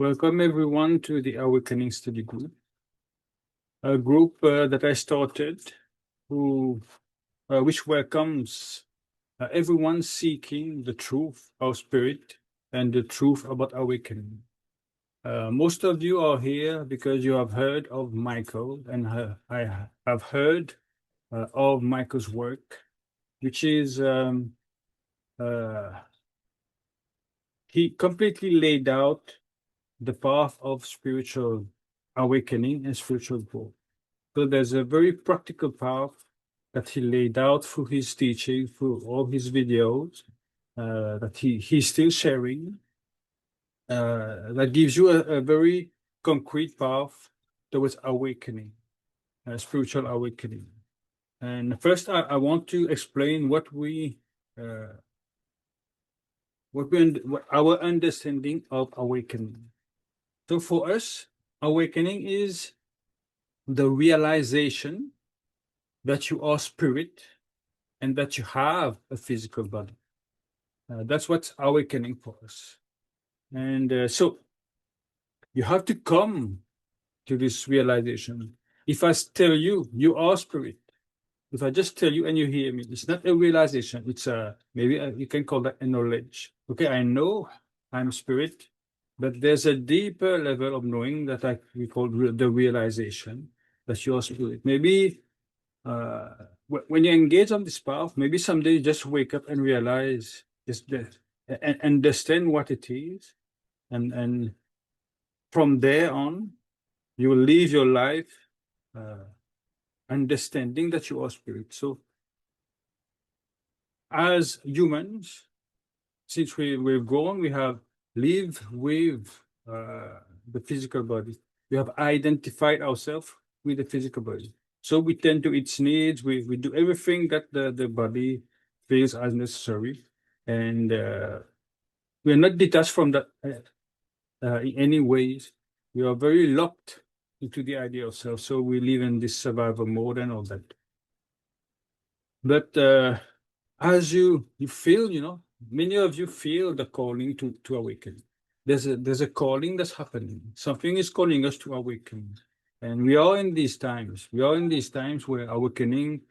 Welcome everyone to the Awakening Study Group, a group that I started which welcomes everyone seeking the truth of spirit and the truth about awakening. Most of you are here because you have heard of Michael, and I have heard of Michael's work, which is he completely laid out the path of spiritual awakening and spiritual growth. So there's a very practical path that he laid out through his teaching, through all his videos that he's still sharing, that gives you a very concrete path towards awakening, spiritual awakening. And first, I want to explain what our understanding of awakening. So for us, awakening is the realization that you are spirit and that you have a physical body. That's what's awakening for us. And so you have to come to this realization. If I tell you, you are spirit, if I just tell you and you hear me, it's not a realization. It's you can call that a knowledge. Okay, I know I'm spirit, but there's a deeper level of knowing that we call the realization that you're spirit. Maybe when you engage on this path, maybe someday you just wake up and realize and understand what it is, and from there on, you will live your life understanding that you are spirit. So, as humans, since we've grown, we have lived with the physical body. We have identified ourselves with the physical body. So we tend to its needs. We do everything that the body feels as necessary, and we are not detached from that in any ways. We are very locked into the idea of self. So we live in this survival mode and all that. But as you feel, many of you feel the calling to awaken. There's a calling that's happening. Something is calling us to awaken. And we are in these times. We are in these times where awakening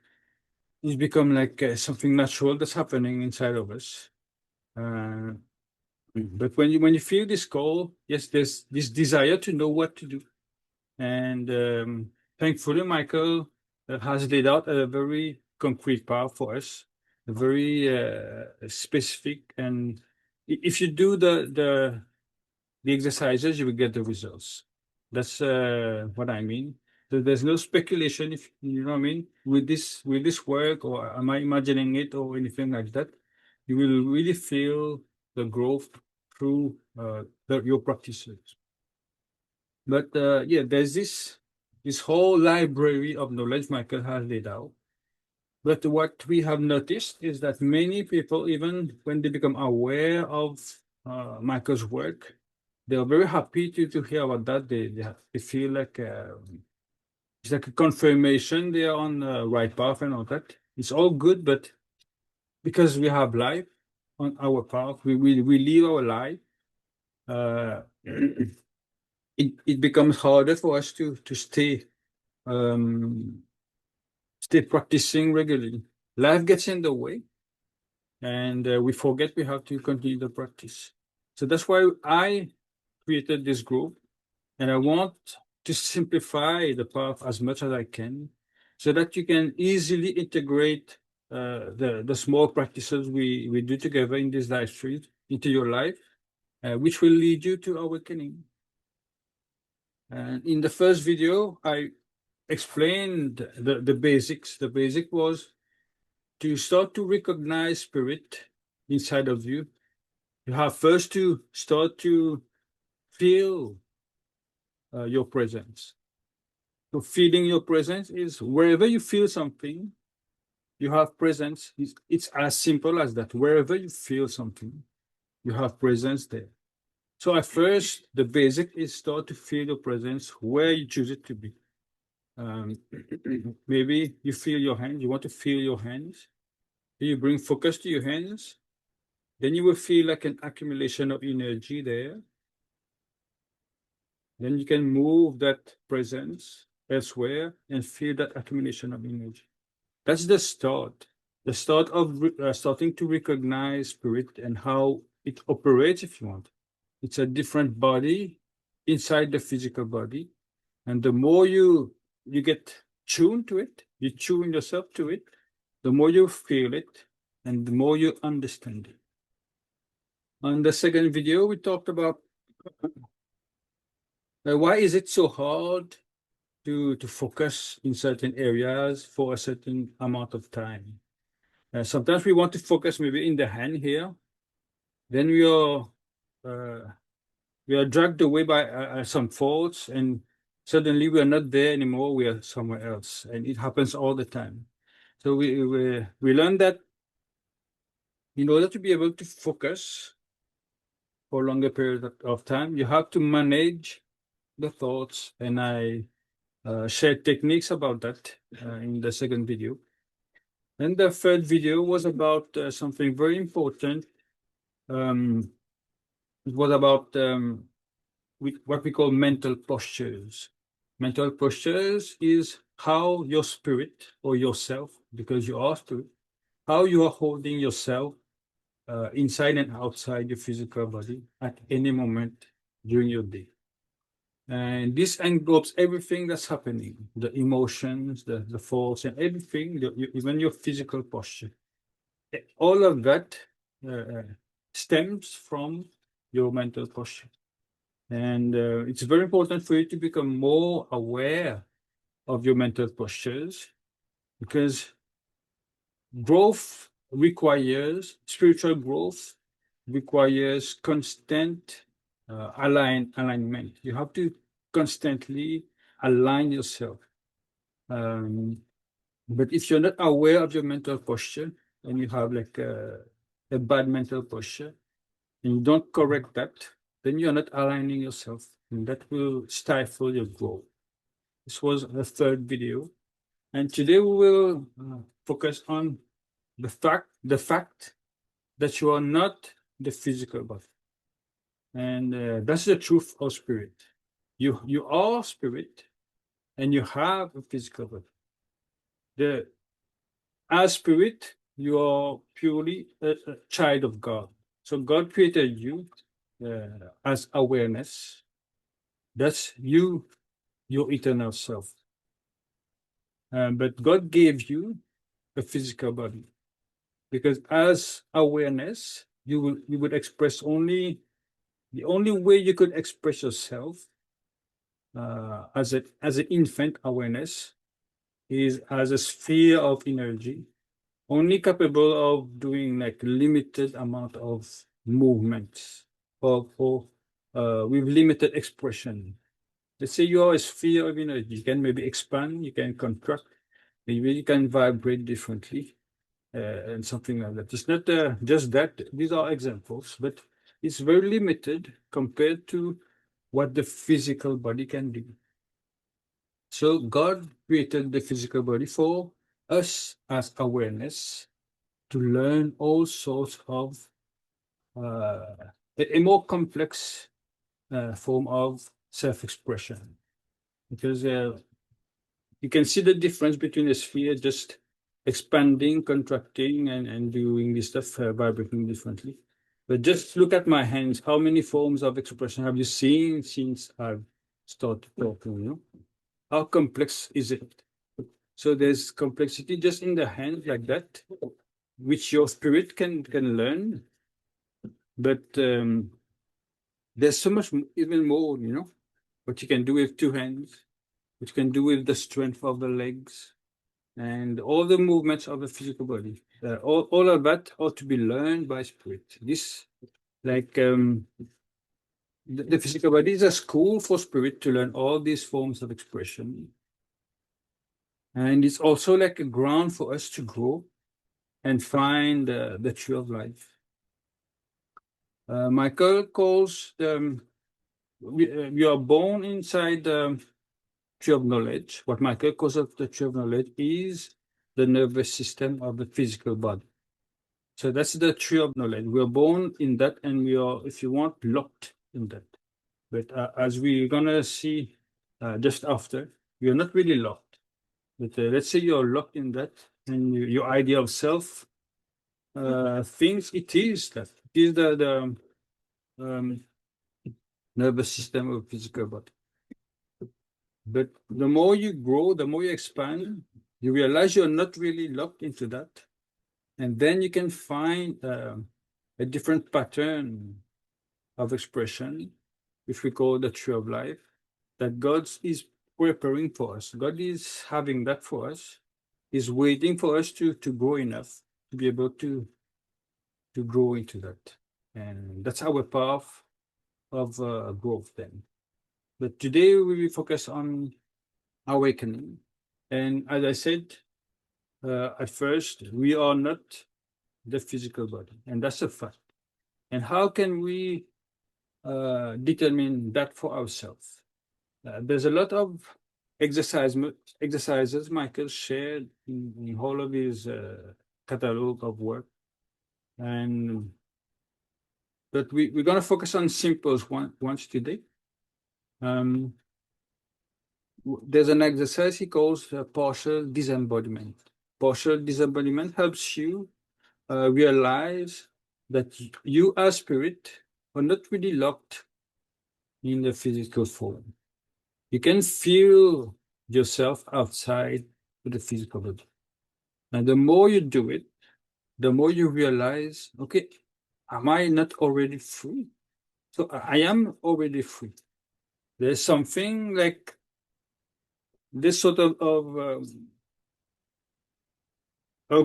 has become like something natural that's happening inside of us. But when you feel this call, yes, there's this desire to know what to do. And thankfully, Michael has laid out a very concrete path for us, a very specific. And if you do the exercises, you will get the results. That's what I mean. So there's no speculation, if you know what I mean, with this work, or am I imagining it, or anything like that. You will really feel the growth through your practices. But yeah, there's this whole library of knowledge Michael has laid out. But what we have noticed is that many people, even when they become aware of Michael's work, they are very happy to hear about that. They feel like it's like a confirmation they are on the right path and all that. It's all good, but because we have life on our path, we live our life. It becomes harder for us to stay practicing regularly. Life gets in the way, and we forget we have to continue the practice. So that's why I created this group, and I want to simplify the path as much as I can, so that you can easily integrate the small practices we do together in this live stream into your life, which will lead you to awakening. And in the first video, I explained the basics. The basic was to start to recognize spirit inside of you. You have first to start to feel your presence. So feeling your presence is wherever you feel something, you have presence. It's as simple as that. Wherever you feel something, you have presence there. So at first, the basic is start to feel your presence where you choose it to be. Maybe you feel your hands. You want to feel your hands. You bring focus to your hands. Then you will feel like an accumulation of energy there. Then you can move that presence elsewhere and feel that accumulation of energy. That's the start. The start of starting to recognize spirit and how it operates, if you want. It's a different body inside the physical body. And the more you get tuned to it, you tune yourself to it, the more you feel it, and the more you understand it. On the second video, we talked about why is it so hard to focus in certain areas for a certain amount of time. Sometimes we want to focus maybe in the hand here, then uh, we are dragged away by some thoughts, and suddenly we are not there anymore. We are somewhere else, and it happens all the time. So we learn that in order to be able to focus for a longer period of time, you have to manage the thoughts, and I shared techniques about that in the second video. And the third video was about something very important. It was about what we call mental postures. Mental postures is how your spirit or yourself, because you are spirit, how you are holding yourself inside and outside your physical body at any moment during your day. And this englobes everything that's happening, the emotions, the thoughts, and everything, even your physical posture. All of that stems from your mental posture. And it's very important for you to become more aware of your mental postures, because spiritual growth requires constant alignment. You have to constantly align yourself. But if you're not aware of your mental posture and you have like a bad mental posture and you don't correct that, then you're not aligning yourself, and that will stifle your growth. This was the third video. And today we will focus on the fact that you are not the physical body. And that's the truth of spirit. You are spirit and you have a physical body. As spirit, you are purely a child of God. So God created you as awareness. That's you, your eternal self. But God gave you a physical body, because as awareness, you would express only the only way you could express yourself as an infant awareness is as a sphere of energy, only capable of doing like limited amount of movements or with limited expression. Let's say you are a sphere of energy. You can maybe expand, you can contract, maybe you can vibrate differently, and something like that. It's not just that. These are examples, but it's very limited compared to what the physical body can do. So God created the physical body for us as awareness to learn all sorts of a more complex form of self-expression, because you can see the difference between a sphere just expanding, contracting, and doing this stuff, vibrating differently. But just look at my hands. How many forms of expression have you seen since I've started talking? How complex is it? So there's complexity just in the hand like that, which your spirit can learn. But there's so much even more, what you can do with two hands, what you can do with the strength of the legs, and all the movements of the physical body. All of that ought to be learned by spirit. This, like, the physical body is a school for spirit to learn all these forms of expression. And it's also like a ground for us to grow and find the tree of life. Michael calls we are born inside the tree of knowledge. What Michael calls the tree of knowledge is the nervous system of the physical body. So that's the tree of knowledge. We are born in that, and we are, if you want, locked in that. But as we're gonna see just after, you're not really locked. But let's say you're locked in that, and your idea of self thinks it is that. It is the um, nervous system of physical body. But the more you grow, the more you expand, you realize you're not really locked into that. And then you can find a different pattern of expression, which we call the tree of life, that God is preparing for us. God is having that for us. He's waiting for us to grow enough to be able to grow into that. And that's our path of growth then. But today we will focus on awakening. And as I said at first, we are not the physical body, and that's a fact. And how can we determine that for ourselves? There's a lot of exercises Michael shared in all of his catalog of work, and but we're going to focus on simple ones today. There's an exercise he calls partial disembodiment. Partial disembodiment helps you realize that you as spirit are not really locked in the physical form. You can feel yourself outside of the physical body. And the more you do it, the more you realize, okay, am I not already free? So I am already free. There's something like this sort of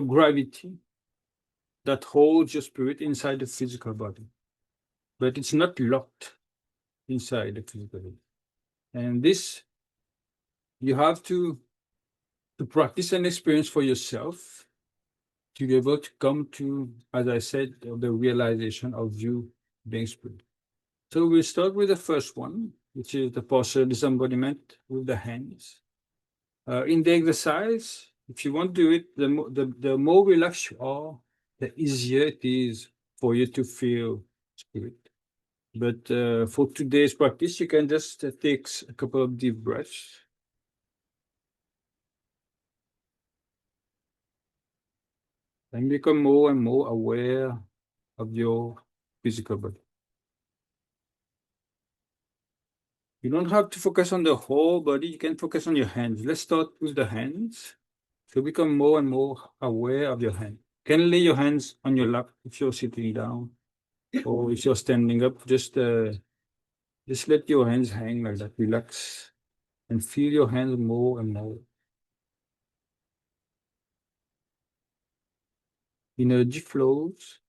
gravity that holds your spirit inside the physical body, but it's not locked inside the physical body. And this you have to practice and experience for yourself to be able to come to, as I said, the realization of you being spirit. So we'll start with the first one, which is the partial disembodiment with the hands. In the exercise, if you want to do it, the more relaxed you are, the easier it is for you to feel spirit. But for today's practice, you can just take a couple of deep breaths. And become more and more aware of your physical body. You don't have to focus on the whole body, you can focus on your hands. Let's start with the hands. So become more and more aware of your hand. You can lay your hands on your lap if you're sitting down, or if you're standing up, just let your hands hang like that. Relax and feel your hands more and more. Energy flows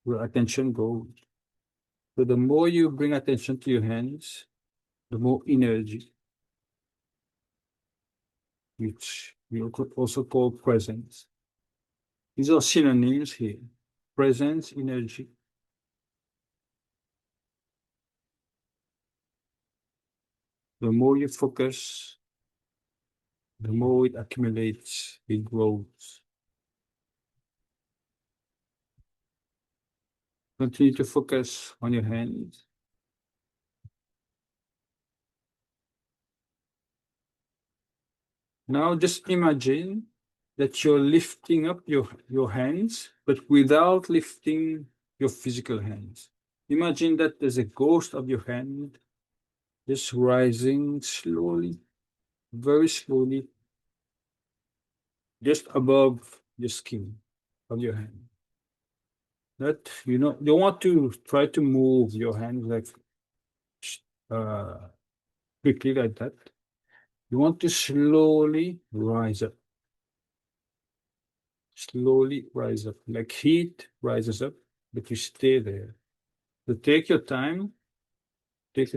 where attention goes. So the more you bring attention to your hands, the more energy, which we could also call presence. These are synonyms here. Presence, energy. The more you focus, the more it accumulates, it grows. Continue to focus on your hands. Now just imagine that you're lifting up your hands, but without lifting your physical hands. Imagine that there's a ghost of your hand just rising slowly, very slowly, just above your skin of your hand. That you don't want to try to move your hands like uh, quickly like that. You want to slowly rise up, like heat rises up, but you stay there. So take your time, take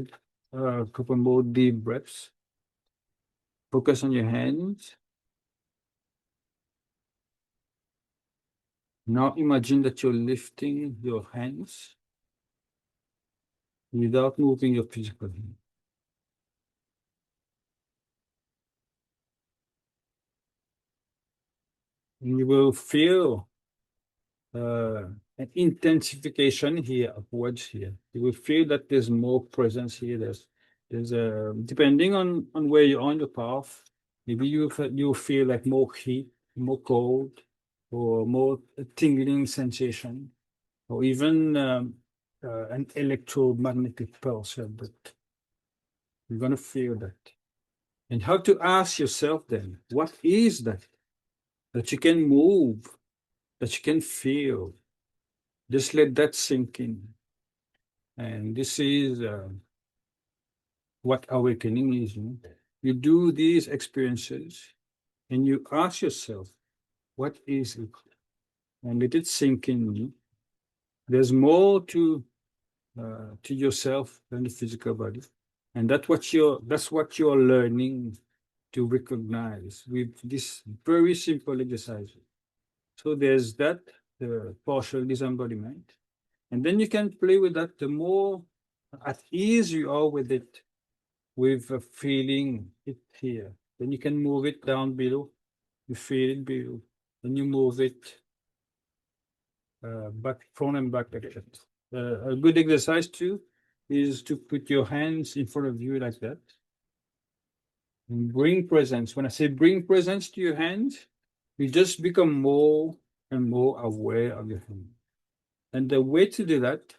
a couple more deep breaths, focus on your hands. Now imagine that you're lifting your hands without moving your physical hand. And you will feel an intensification here upwards here. You will feel that there's more presence here. There's depending on where you're on the path, maybe you feel like more heat, more cold, or more tingling sensation, or even an electromagnetic pulse. But you're gonna feel that. And how to ask yourself then, what is that you can move, that you can feel? Just let that sink in. And this is what awakening is. You do these experiences and you ask yourself, what is it? And let it sink in. There's more to yourself than the physical body. And that's what you're learning to recognize with this very simple exercise. So there's that, the partial disembodiment. And then you can play with that. The more at ease you are with it, with feeling it here, then you can move it down below. You feel it below. Then you move it back, front and back like that. A good exercise too is to put your hands in front of you like that. And bring presence. When I say bring presence to your hands, you just become more and more aware of your hand. And the way to do that,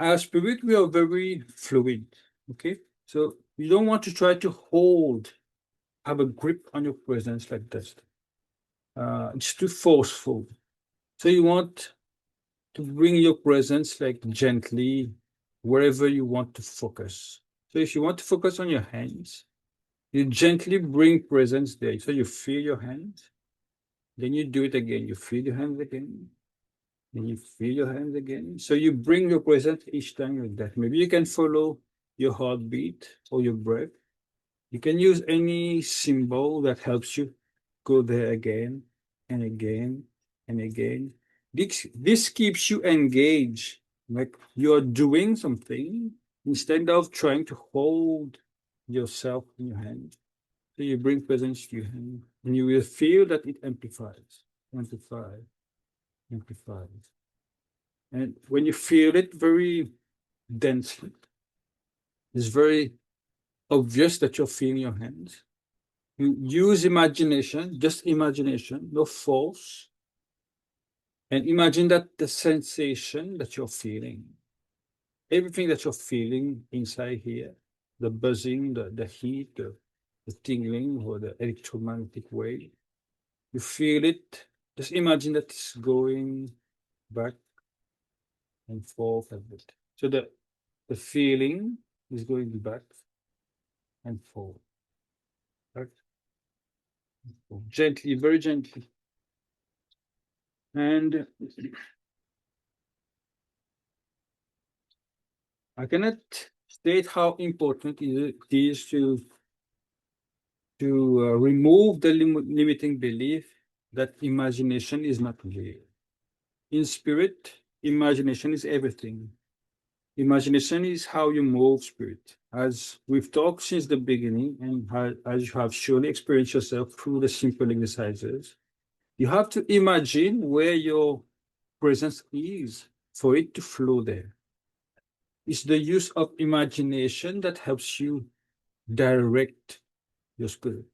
our spirit, we are very fluid. Okay. So you don't want to try to have a grip on your presence like this. It's too forceful. So you want to bring your presence like gently wherever you want to focus. So if you want to focus on your hands, you gently bring presence there. So you feel your hands, then you do it again. You feel your hands again, then you feel your hands again. So you bring your presence each time like that. Maybe you can follow your heartbeat or your breath. You can use any symbol that helps you go there again and again and again. This keeps you engaged, like you're doing something instead of trying to hold yourself in your hand. So you bring presence to your hand, and you will feel that it amplifies, amplifies, amplifies. And when you feel it very densely, it's very obvious that you're feeling your hands. You use imagination, just imagination, no force. And imagine that the sensation that you're feeling, everything that you're feeling inside here, the buzzing, the heat, the tingling, or the electromagnetic wave, you feel it. Just imagine that it's going back and forth a bit. So the feeling is going back and forth. Back and forth. Gently, very gently. And I cannot state how important it is to remove the limiting belief that imagination is not real. In spirit, imagination is everything. Imagination is how you move spirit. As we've talked since the beginning, and as you have surely experienced yourself through the simple exercises, you have to imagine where your presence is for it to flow there. It's the use of imagination that helps you direct your spirit.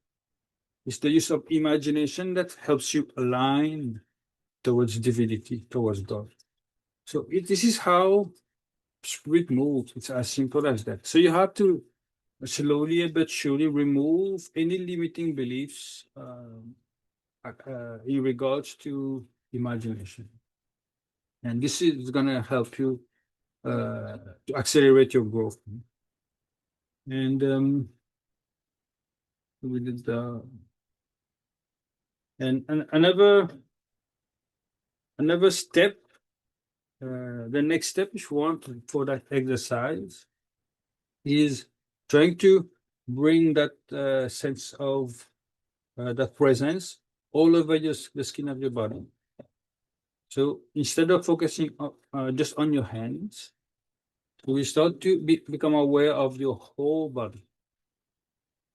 It's the use of imagination that helps you align towards divinity, towards God. So this is how spirit moves. It's as simple as that. So you have to slowly but surely remove any limiting beliefs in regards to imagination. And this is going to help you to accelerate your growth. And we did and another step. The next step, if you want, for that exercise is trying to bring that sense of that presence all over the skin of your body. So instead of focusing just on your hands, we start to become aware of your whole body.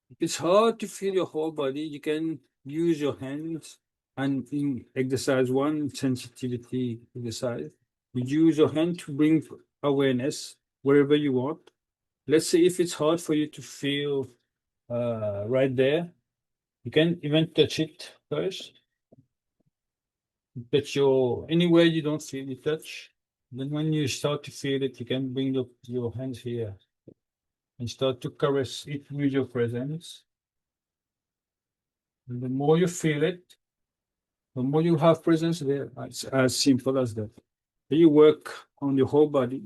If it's hard to feel your whole body, you can use your hands And in exercise one, sensitivity exercise, you use your hand to bring awareness wherever you want. Let's say if it's hard for you to feel right there, you can even touch it first. Touch anywhere you don't feel it touch. Then when you start to feel it, you can bring your hands here and start to caress it with your presence. And the more you feel it, the more you have presence there. It's as simple as that. Then you work on your whole body.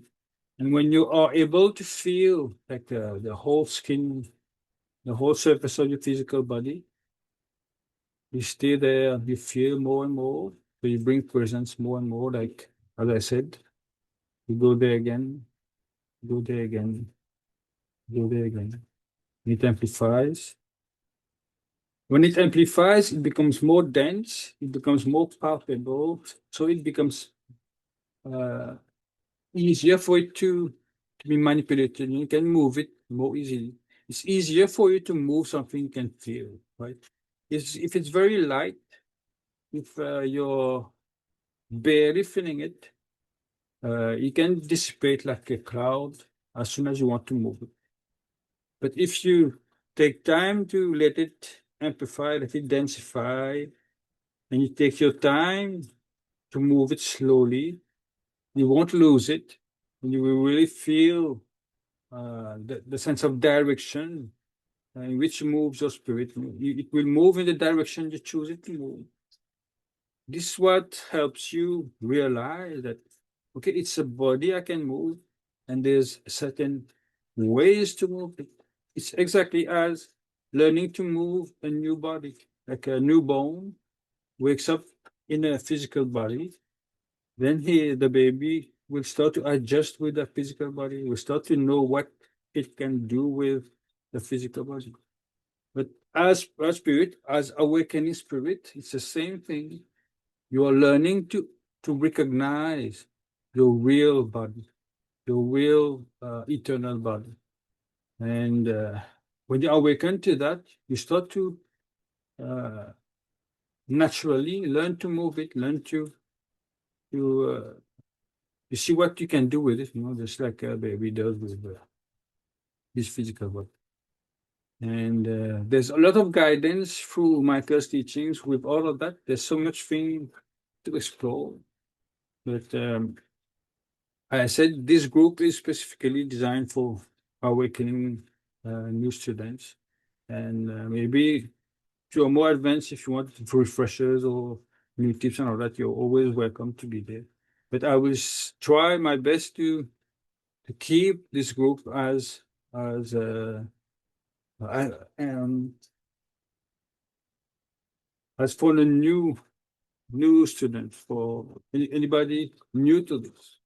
And when you are able to feel like the whole skin, the whole surface of your physical body, you stay there, you feel more and more. So you bring presence more and more, like as I said, you go there again, go there again, go there again. It amplifies. When it amplifies, it becomes more dense, it becomes more palpable, so it becomes uh, easier for it to be manipulated. You can move it more easily. It's easier for you to move something you can feel, right? If it's very light, if you're barely feeling it, you can dissipate like a cloud as soon as you want to move it. But if you take time to let it amplify, let it densify, and you take your time to move it slowly, you won't lose it. And you will really feel the sense of direction in which moves your spirit. It will move in the direction you choose it to move. This is what helps you realize that, okay, it's a body I can move, and there's certain ways to move it. It's exactly as learning to move a new body, like a newborn wakes up in a physical body. Then the baby will start to adjust with the physical body, will start to know what it can do with the physical body. But as a spirit, as awakening spirit, it's the same thing. You are learning to recognize your real body, your real eternal body. And when you awaken to that, you start to uh, naturally learn to move it, learn to you see what you can do with it, just like a baby does with his physical body. And there's a lot of guidance through Michael's teachings with all of that. There's so much thing to explore. But I said this group is specifically designed for awakening new students. And maybe if you're more advanced, if you want refreshers or new tips and all that, you're always welcome to be there. But I will try my best to keep this group as I, um, as for the new students, for anybody new to this.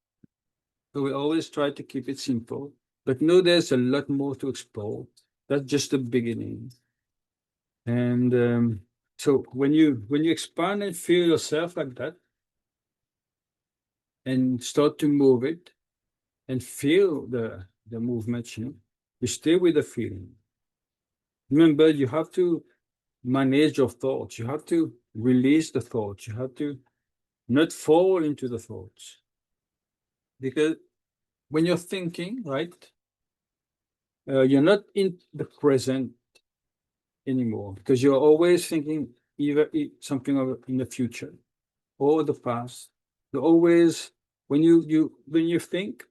So we always try to keep it simple, but know there's a lot more to explore. That's just the beginning. And so when you expand and feel yourself like that, and start to move it, and feel the movement, you stay with the feeling. Remember, you have to manage your thoughts. You have to release the thoughts. You have to not fall into the thoughts. Because when you're thinking, right, you're not in the present anymore because you're always thinking either something in the future or the past. You're always when you think,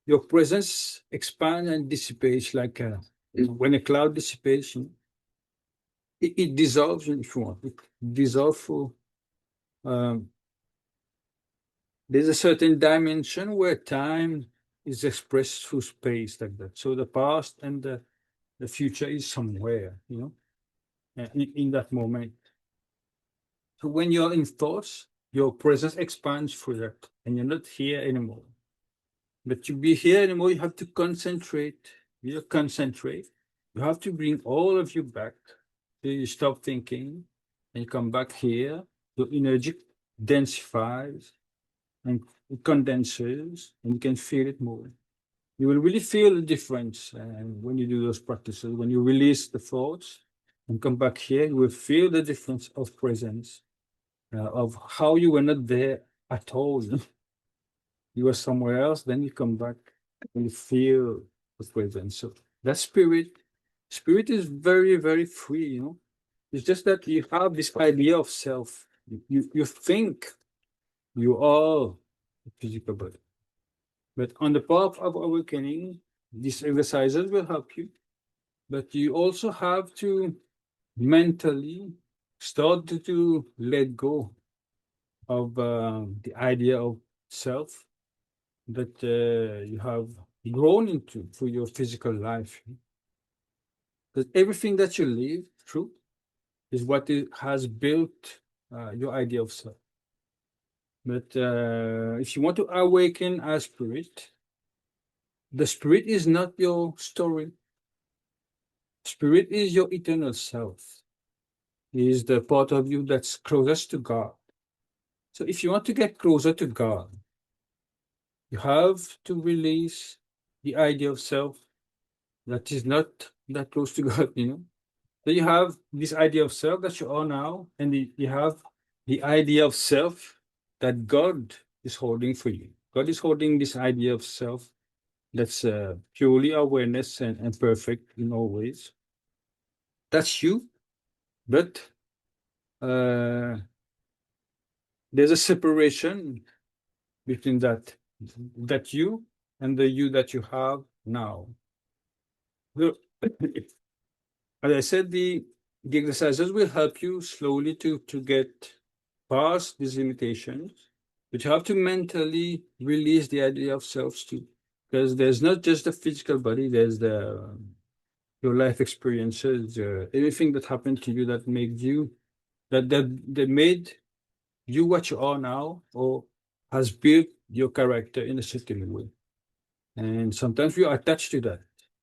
your presence expands and dissipates like when a cloud dissipates, it dissolves if you want. It dissolves for um, there's a certain dimension where time is expressed through space like that. So the past and the future is somewhere, in that moment. So when you're in thoughts, your presence expands through that, and you're not here anymore. But to be here anymore, you have to concentrate. You concentrate. You have to bring all of you back. So you stop thinking, and you come back here. Your energy densifies and it condenses, and you can feel it more. You will really feel the difference when you do those practices. When you release the thoughts, and come back here, you will feel the difference of presence, of how you were not there at all. You were somewhere else, then you come back and you feel the presence. So that spirit is very, very free. It's just that you have this idea of self. You think you are a physical body. But on the path of awakening, these exercises will help you. But you also have to mentally start to let go of the idea of self that you have grown into through your physical life. Because everything that you live through is what has built your idea of self. But if you want to awaken as spirit, the spirit is not your story. Spirit is your eternal self. It is the part of you that's closest to God. So if you want to get closer to God, you have to release the idea of self that is not that close to God. So you have this idea of self that you are now, and you have the idea of self that God is holding for you. God is holding this idea of self that's purely awareness and perfect in all ways. That's you, but uh, there's a separation between that you and the you that you have now. As I said, the exercises will help you slowly to get past these limitations, but you have to mentally release the idea of self too, because there's not just the physical body, there's your life experiences, everything that happened to you that made you that made you what you are now, or has built your character in a certain way. And sometimes we are attached to that.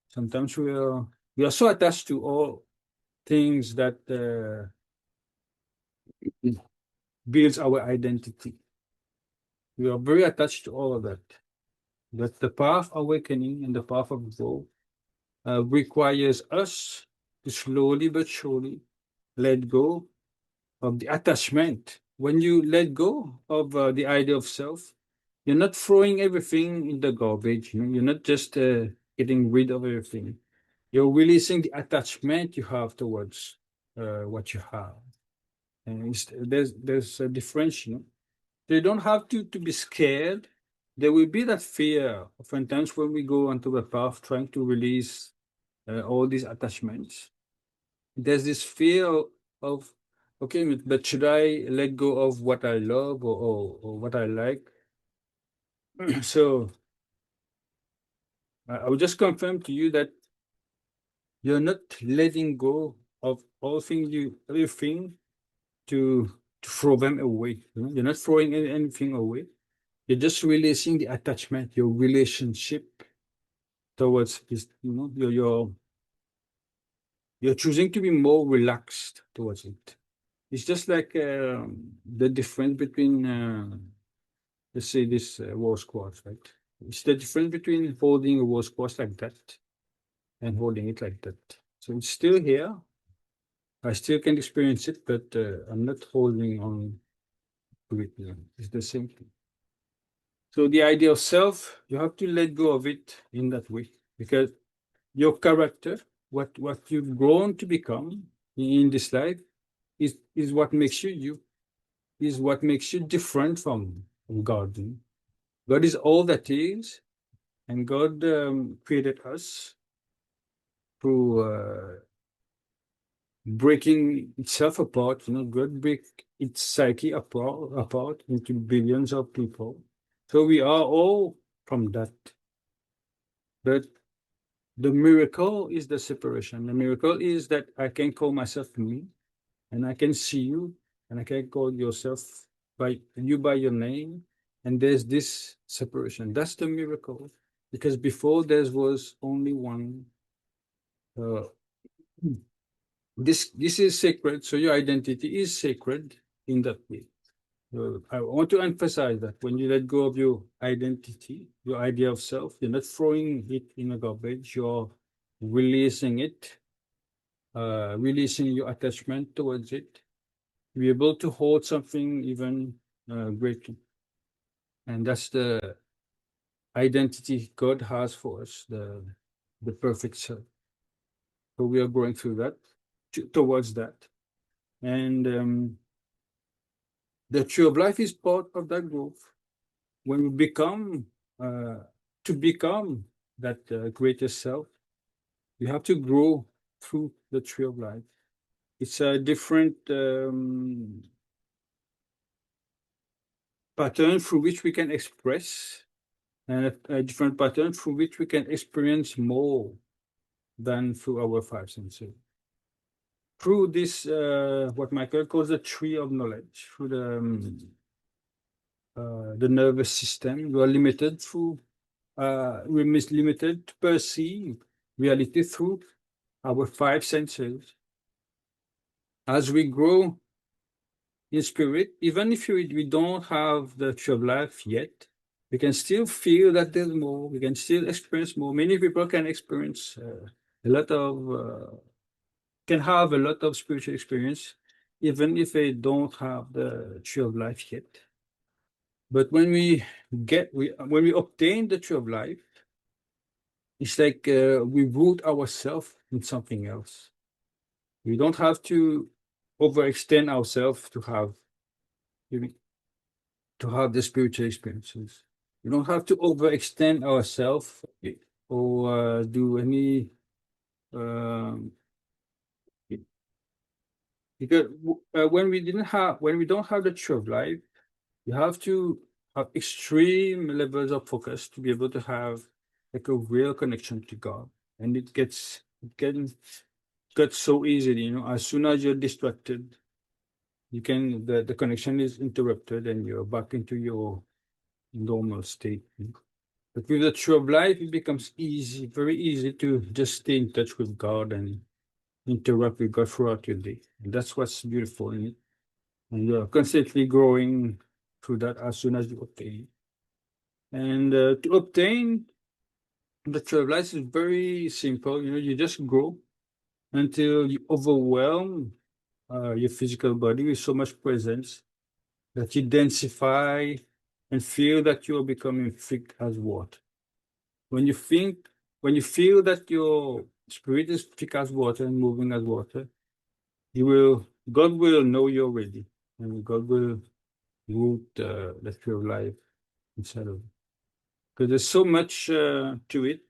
Sometimes we are so attached to all things that builds our identity. We are very attached to all of that. But the path of awakening and the path of growth requires us to slowly but surely let go of the attachment. When you let go of the idea of self, you're not throwing everything in the garbage. You're not just getting rid of everything. You're releasing the attachment you have towards what you have. And there's a difference. They don't have to be scared. There will be that fear oftentimes when we go onto the path trying to release all these attachments. There's this fear of, okay, but should I let go of what I love or what I like? So I will just confirm to you that you're not letting go of everything to throw them away. You're not throwing anything away. You're just releasing the attachment, your relationship towards this. You're choosing to be more relaxed towards it. It's just like the difference between, let's say, this war squash, right? It's the difference between holding a war squash like that and holding it like that. So it's still here. I still can experience it, but I'm not holding on to it. It's the same thing. So the idea of self, you have to let go of it in that way, because your character, what you've grown to become in this life, is what makes you, is what makes you different from God. God is all that is, and God created us through breaking itself apart. God break its psyche apart into billions of people. So we are all from that. But the miracle is the separation. The miracle is that I can call myself me, and I can see you, and I can call yourself by your name, and there's this separation. That's the miracle, because before there was only one. Uh, this is sacred, so your identity is sacred in that way. I want to emphasize that when you let go of your identity, your idea of self, you're not throwing it in a garbage. You're releasing it releasing your attachment towards it, be able to hold something even greater. And that's the identity God has for us, the perfect self. So we are going through that, towards that. And the tree of life is part of that growth. When we become, to become that greater self, you have to grow through the tree of life. It's a different pattern through which we can express, and a different pattern through which we can experience more than through our five senses. Through this, what Michael calls the tree of knowledge, through the nervous system, we are limited through, we're limited to perceive reality through our five senses. As we grow in spirit, even if we don't have the tree of life yet, we can still feel that there's more. We can still experience more. Many people can experience a lot of, can have a lot of spiritual experience, even if they don't have the tree of life yet. But when we obtain the tree of life, it's like we root ourselves in something else. We don't have to overextend ourselves to have the spiritual experiences. We don't have to overextend ourselves or do any because when we don't have the tree of life, you have to have extreme levels of focus to be able to have like a real connection to God, and it can cut so easily. You know, as soon as you're distracted, the connection is interrupted, and you're back into your normal state. But with the tree of life, it becomes easy, very easy to just stay in touch with God and interact with God throughout your day. And that's what's beautiful in it. And you're constantly growing through that as soon as you obtain it. And to obtain the tree of life is very simple. You know, you just grow until you overwhelm your physical body with so much presence that you densify and feel that you are becoming thick as water. When you feel that your spirit is thick as water and moving as water, God will know you're ready, and God will root the tree of life inside of you. Because there's so much to it,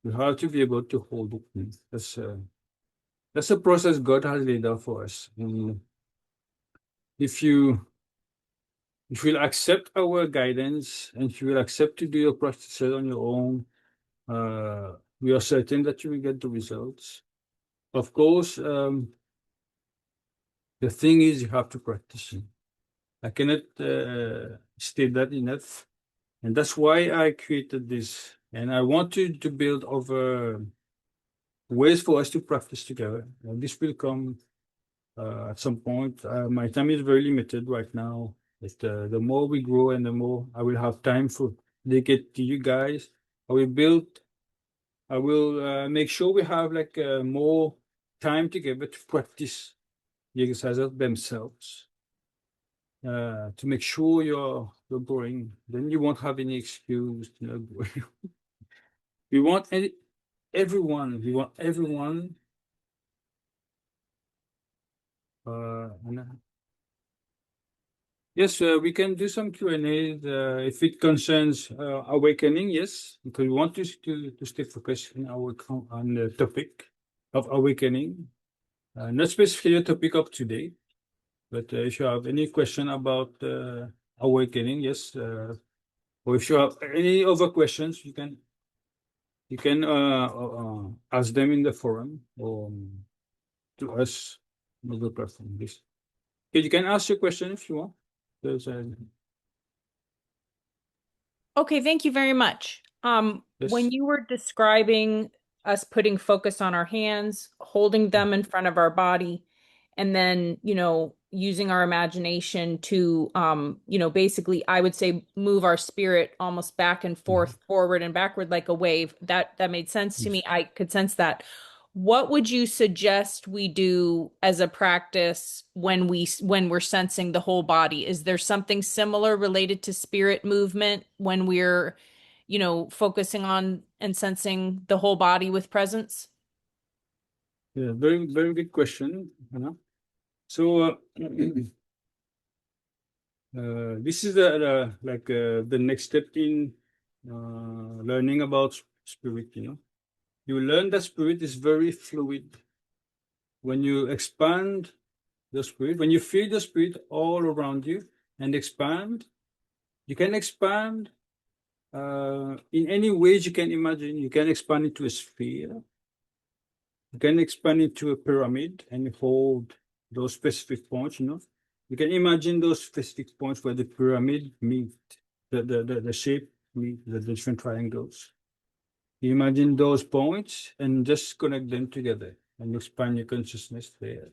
you have to be able to hold it. That's a process God has laid out for us. And if you will accept our guidance, and if you will accept to do your practices on your own, we are certain that you will get the results. Of course, the thing is you have to practice. I cannot state that enough. And that's why I created this. And I wanted to build over ways for us to practice together. And this will come at some point. My time is very limited right now. But the more we grow and the more I will have time for dedicate to you guys, I will make sure we have like more time together to practice the exercises themselves. To make sure you're growing, then you won't have any excuse to not grow. We want everyone. We want everyone. Yes, we can do some Q&A if it concerns awakening. Yes, because we want to stay focused on the topic of awakening, not specifically the topic of today, but if you have any question about awakening, yes, or if you have any other questions, you can ask them in the forum or to us on the platform. Please. Okay, you can ask your question if you want. There's Okay, thank you very much. yes. When you were describing us putting focus on our hands, holding them in front of our body, and then, using our imagination to, basically, I would say move our spirit almost back and forth, forward and backward like a wave. That made sense to me. I could sense that. What would you suggest we do as a practice when we're sensing the whole body? Is there something similar related to spirit movement when we're, focusing on and sensing the whole body with presence? Yeah, very, very good question. So this is the next step in learning about spirit. You learn that spirit is very fluid. When you expand the spirit, when you feel the spirit all around you and expand, you can expand in any ways you can imagine. You can expand into a sphere. You can expand into a pyramid and hold those specific points. You can imagine those specific points where the pyramid meet, the shape meet the different triangles. You imagine those points and just connect them together and expand your consciousness there.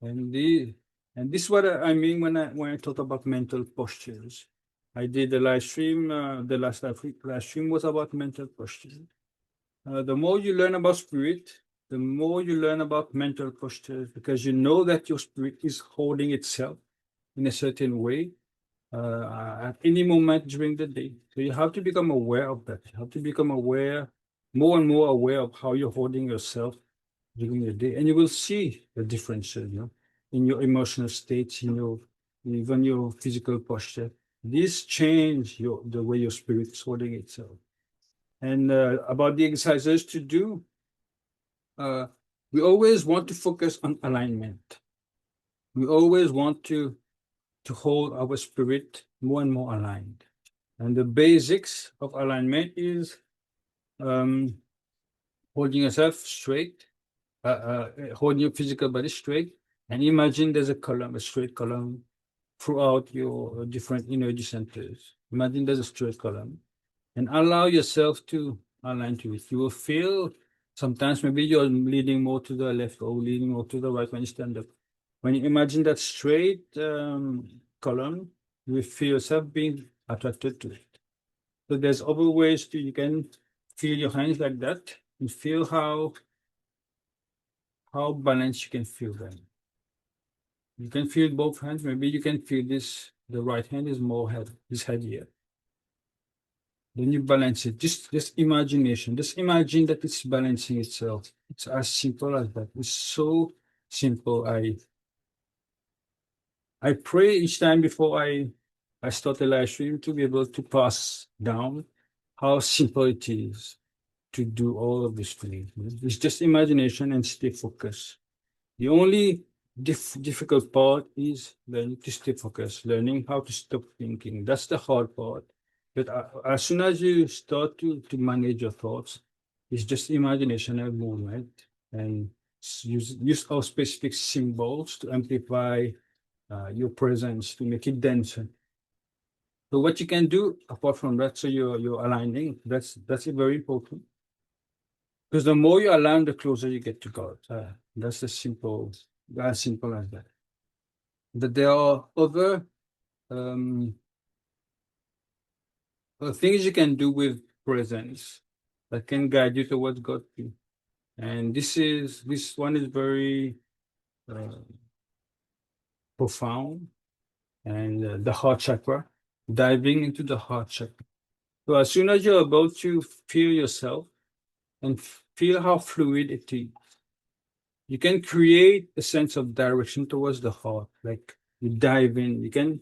And this is what I mean when I talk about mental postures. I did a live stream. The last live stream was about mental posture. The more you learn about spirit, the more you learn about mental postures, because you know that your spirit is holding itself in a certain way at any moment during the day. So you have to become aware of that. You have to become aware, more and more aware of how you're holding yourself during the day, and you will see the differences, in your emotional states, even your physical posture. This change the way your spirit is holding itself. And about the exercises to do, we always want to focus on alignment. We always want to hold our spirit more and more aligned. And the basics of alignment is um, holding yourself straight, holding your physical body straight, and imagine there's a straight column throughout your different energy centers. Imagine there's a straight column and allow yourself to align to it. You will feel sometimes maybe you're leaning more to the left or leaning more to the right when you stand up. When you imagine that straight column, you will feel yourself being attracted to it. So there's other ways you can feel your hands like that and feel how balanced you can feel them. You can feel both hands. Maybe you can feel this. The right hand is heavier. Then you balance it. Just imagination. Just imagine that it's balancing itself. It's as simple as that. It's so simple. I pray each time before I start a live stream to be able to pass down how simple it is to do all of this things. It's just imagination and stay focused. The only difficult part is learning to stay focused, learning how to stop thinking. That's the hard part. But as soon as you start to manage your thoughts, it's just imagination and movement, and use our specific symbols to amplify your presence, to make it denser. So what you can do apart from that, so you're aligning. That's very important. Because the more you align, the closer you get to God. That's as simple as that. But there are other things you can do with presence that can guide you towards God too. And this one is very uh, profound, and the heart chakra, diving into the heart chakra. So as soon as you're about to feel yourself and feel how fluid it is, you can create a sense of direction towards the heart. Like you dive in. You can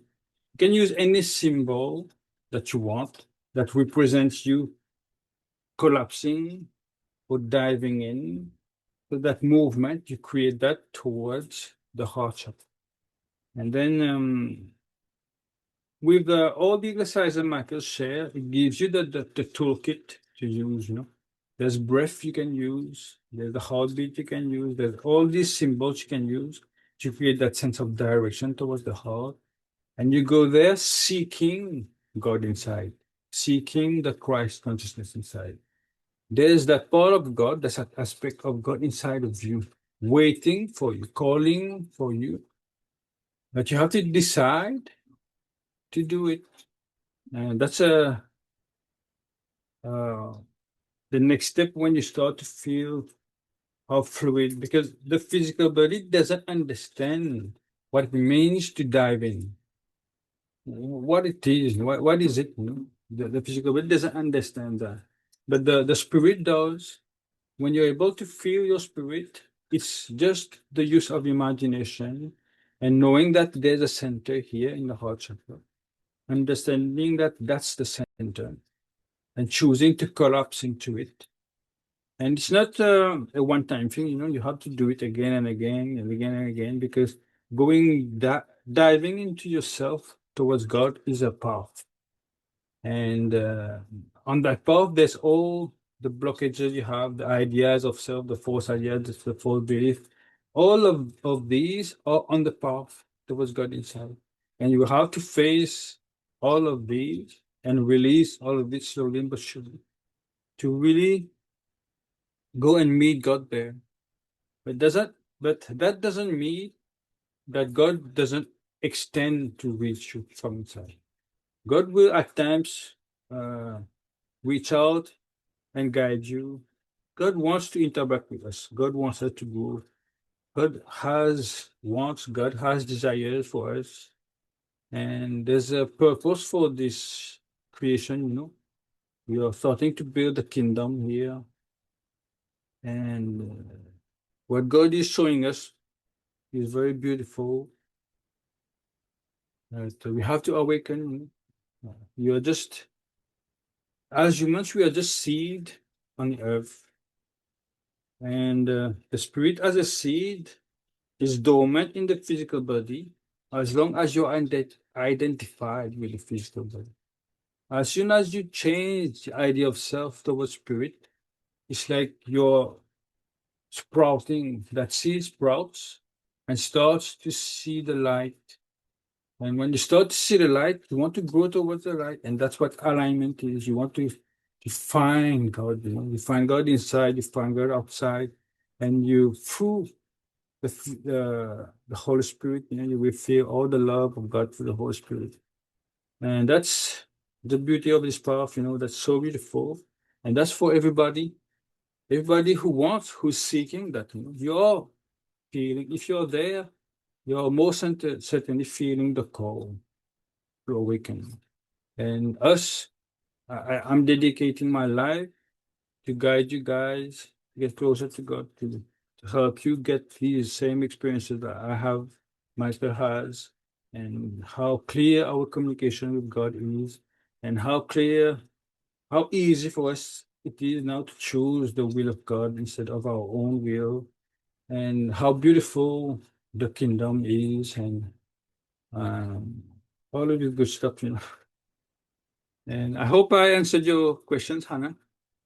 use any symbol that you want that represents you collapsing or diving in. So that movement, you create that towards the heart chakra. And then with all the exercises Michael share, it gives you the toolkit to use. There's breath you can use, there's the heartbeat you can use, there's all these symbols you can use to create that sense of direction towards the heart. And you go there seeking God inside, seeking the Christ consciousness inside. There's that part of God, there's that aspect of God inside of you, waiting for you, calling for you. But you have to decide to do it. And that's uh, the next step when you start to feel how fluid, because the physical body doesn't understand what it means to dive in, what it is, what is it, you know? The physical body doesn't understand that. But the spirit does. When you're able to feel your spirit, it's just the use of imagination and knowing that there's a center here in the heart chakra, understanding that that's the center and choosing to collapse into it. And it's not a one-time thing, you know, you have to do it again and again and again and again, because diving into yourself towards God is a path. And on that path, there's all the blockages you have, the ideas of self, the false ideas, the false belief. All of these are on the path towards God inside. And you have to face all of these and release all of this slowly but surely to really go and meet God there. But that doesn't mean that God doesn't extend to reach you from inside. God will at times uh, reach out and guide you. God wants to interact with us. God wants us to grow. God has wants, God has desires for us. And there's a purpose for this creation, you know. We are starting to build a kingdom here. And what God is showing us is very beautiful. So we have to awaken. You are just, as humans, we are just seed on the earth. And the spirit as a seed is dormant in the physical body as long as you're identified with the physical body. As soon as you change the idea of self towards spirit, it's like you're sprouting, that seed sprouts and starts to see the light. And when you start to see the light, you want to grow towards the light. And that's what alignment is. You want to find God, you know, you find God inside, you find God outside, and you, through the Holy Spirit, you know, you will feel all the love of God through the Holy Spirit. And that's the beauty of this path, you know, that's so beautiful. And that's for everybody. Everybody who wants, who's seeking that, you know, you're feeling, if you're there, you're most certainly feeling the call to awaken. And us, I'm dedicating my life to guide you guys to get closer to God, to help you get these same experiences that I have, Meister has, and how clear our communication with God is, and how clear, how easy for us it is now to choose the will of God instead of our own will, and how beautiful the kingdom is, and um, all of this good stuff, you know. And I hope I answered your questions, Hannah.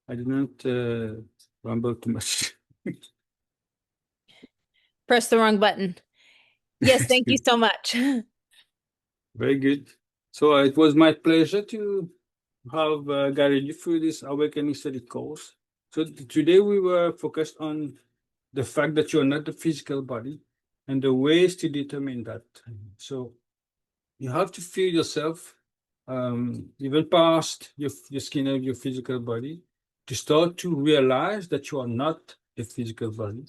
I did not ramble too much. Press the wrong button. Yes, It's thank you good. so much. Very good. So it was my pleasure to have guided you through this awakening study course. So today we were focused on the fact that you're not the physical body and the ways to determine that. So you have to feel yourself even past your skin of your physical body to start to realize that you are not a physical body.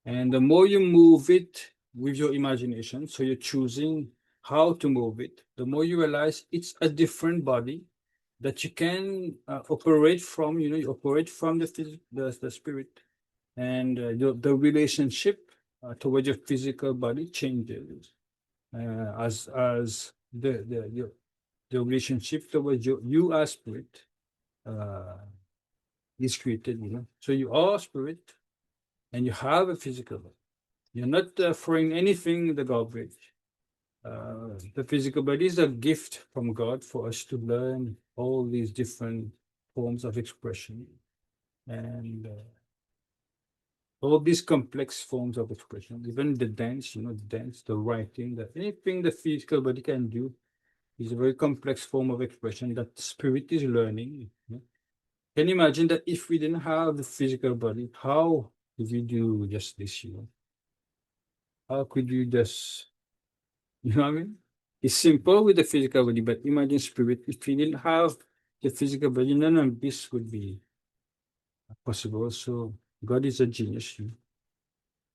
And the more you move it with your imagination, so you're choosing how to move it, the more you realize it's a different body that you can operate from. You know, you operate from the spirit, and the relationship towards your physical body changes as the relationship towards you as spirit uh, is created. You know, so you are spirit and you have a physical body. You're not throwing anything in the garbage. The physical body is a gift from God for us to learn all these different forms of expression and all these complex forms of expression. Even the dance, you know, the dance, the writing, anything the physical body can do is a very complex form of expression that the spirit is learning. You know? Can you imagine that if we didn't have the physical body, how could we do just this? You know, how could you just You know what I mean? It's simple with the physical body, but imagine spirit. If we didn't have the physical body, none of this would be possible. So God is a genius.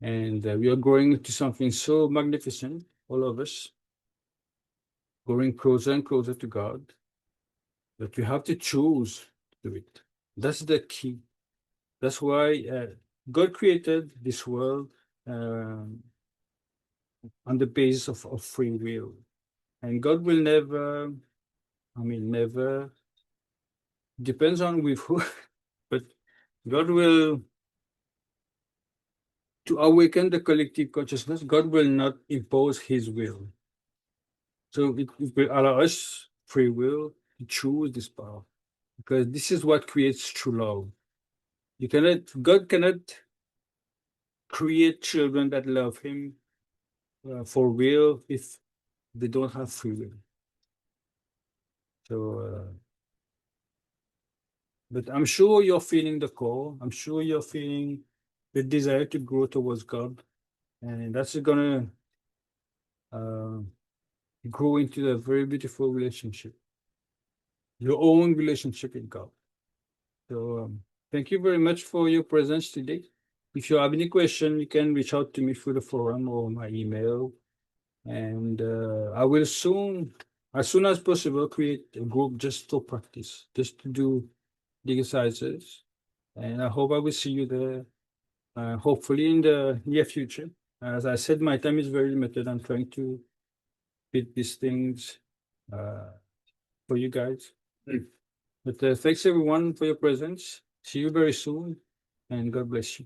And we are growing into something so magnificent, all of us, growing closer and closer to God, that we have to choose to do it. That's the key. That's why God created this world on the basis of free will. And God will never, never, depends on with who, but God will, to awaken the collective consciousness, God will not impose his will. So it will allow us free will to choose this path, because this is what creates true love. God cannot create children that love him for real if they don't have free will. So, but I'm sure you're feeling the call. I'm sure you're feeling the desire to grow towards God, and that's gonna uh, grow into a very beautiful relationship, your own relationship with God. So, thank you very much for your presence today. If you have any question, you can reach out to me through the forum or my email, and I will soon, as soon as possible, create a group just to practice, just to do the exercises. And I hope I will see you there, hopefully in the near future. As I said, my time is very limited. I'm trying to fit these things uh, for you guys. But thanks everyone for your presence. See you very soon, and God bless you.